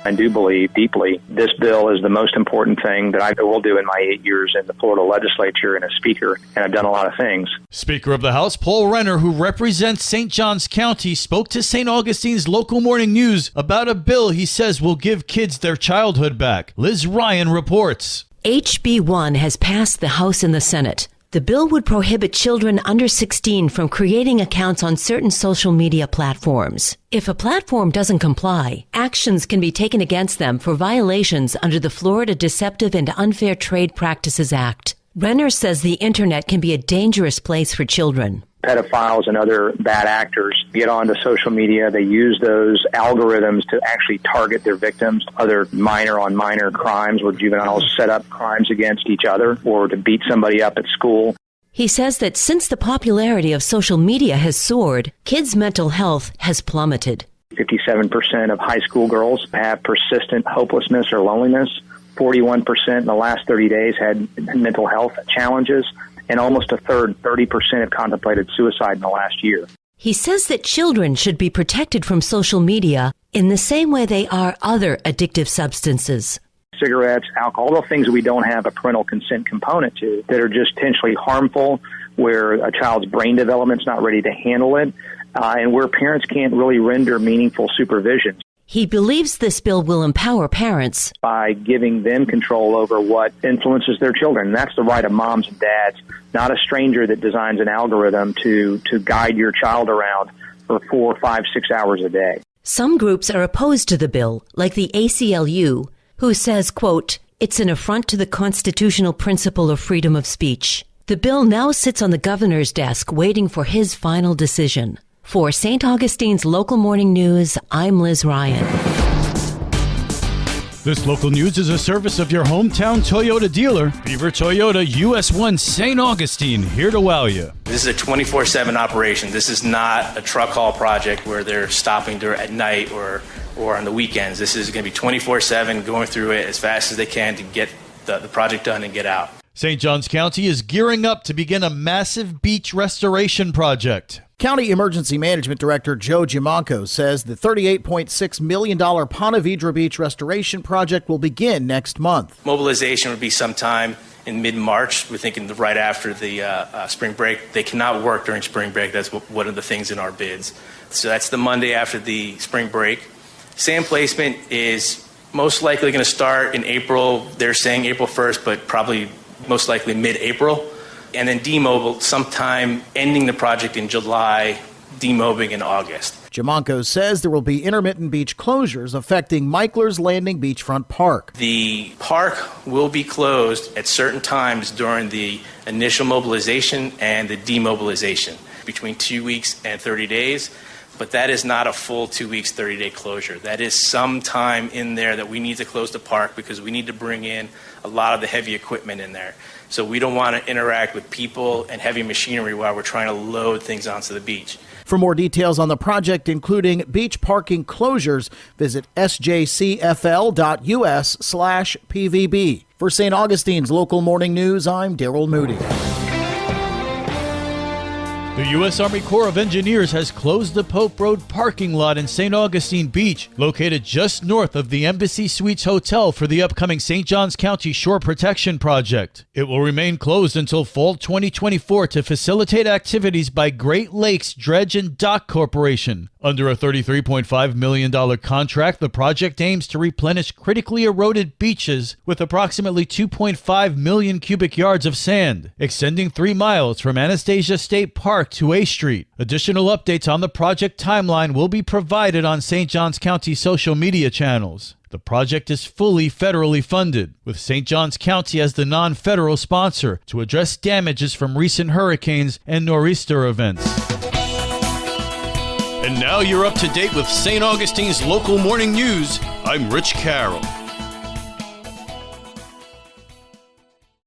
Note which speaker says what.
Speaker 1: I do believe deeply this bill is the most important thing that I will do in my 8 years in the Florida legislature and as Speaker, and I've done a lot of things.
Speaker 2: Speaker of the House Paul Renner, who represents St. Johns County, spoke to St. Augustine's Local Morning News about a bill he says will give kids their childhood back. Liz Ryan reports.
Speaker 3: HB 1 has passed the House and the Senate. The bill would prohibit children under 16 from creating accounts on certain social media platforms. If a platform doesn't comply, actions can be taken against them for violations under the Florida Deceptive and Unfair Trade Practices Act. Renner says the internet can be a dangerous place for children.
Speaker 1: Pedophiles and other bad actors get onto social media. They use those algorithms to actually target their victims, other minor-on-minor crimes where juveniles set up crimes against each other or to beat somebody up at school.
Speaker 3: He says that since the popularity of social media has soared, kids' mental health has plummeted.
Speaker 1: 57% of high school girls have persistent hopelessness or loneliness. 41% in the last 30 days had mental health challenges. And almost a third, 30%, have contemplated suicide in the last year.
Speaker 3: He says that children should be protected from social media in the same way they are other addictive substances.
Speaker 1: Cigarettes, alcohol, all the things we don't have a parental consent component to that are just potentially harmful, where a child's brain development's not ready to handle it, and where parents can't really render meaningful supervision.
Speaker 3: He believes this bill will empower parents
Speaker 1: by giving them control over what influences their children. And that's the right of moms and dads, not a stranger that designs an algorithm to guide your child around for 4, 5, 6 hours a day.
Speaker 3: Some groups are opposed to the bill, like the ACLU, who says, quote, "It's an affront to the constitutional principle of freedom of speech." The bill now sits on the governor's desk waiting for his final decision. For St. Augustine's Local Morning News, I'm Liz Ryan.
Speaker 2: This local news is a service of your hometown Toyota dealer, Beaver Toyota, US 1 St. Augustine, here to wow you.
Speaker 4: This is a 24/7 operation. This is not a truck haul project where they're stopping at night or on the weekends. This is going to be 24/7, going through it as fast as they can to get the project done and get out.
Speaker 2: St. Johns County is gearing up to begin a massive beach restoration project.
Speaker 5: County Emergency Management Director Joe Giamanco says the $38.6 million Ponte Vedra Beach restoration project will begin next month.
Speaker 4: Mobilization would be sometime in mid-March. We're thinking right after the spring break. They cannot work during spring break. That's one of the things in our bids. So that's the Monday after the spring break. Sand placement is most likely going to start in April. They're saying April 1st, but probably most likely mid-April. And then demob sometime ending the project in July, demobbing in August.
Speaker 5: Giamanco says there will be intermittent beach closures affecting Michler's Landing Beachfront Park.
Speaker 4: The park will be closed at certain times during the initial mobilization and the demobilization, between 2 weeks and 30 days. But that is not a full 2 weeks, 30-day closure. That is some time in there that we need to close the park because we need to bring in a lot of the heavy equipment in there. So we don't want to interact with people and heavy machinery while we're trying to load things onto the beach.
Speaker 5: For more details on the project, including beach parking closures, visit sjcfl.us/PVB. For St. Augustine's Local Morning News, I'm Daryl Moody.
Speaker 2: The U.S. Army Corps of Engineers has closed the Pope Road parking lot in St. Augustine Beach, located just north of the Embassy Suites Hotel, for the upcoming St. Johns County Shore Protection Project. It will remain closed until fall 2024 to facilitate activities by Great Lakes Dredge and Dock Corporation. Under a $33.5 million contract, the project aims to replenish critically eroded beaches with approximately 2.5 million cubic yards of sand, extending 3 miles from Anastasia State Park to A Street. Additional updates on the project timeline will be provided on St. Johns County social media channels. The project is fully federally funded, with St. Johns County as the non-federal sponsor to address damages from recent hurricanes and nor'easter events. And now you're up to date with St. Augustine's Local Morning News. I'm Rich Carroll.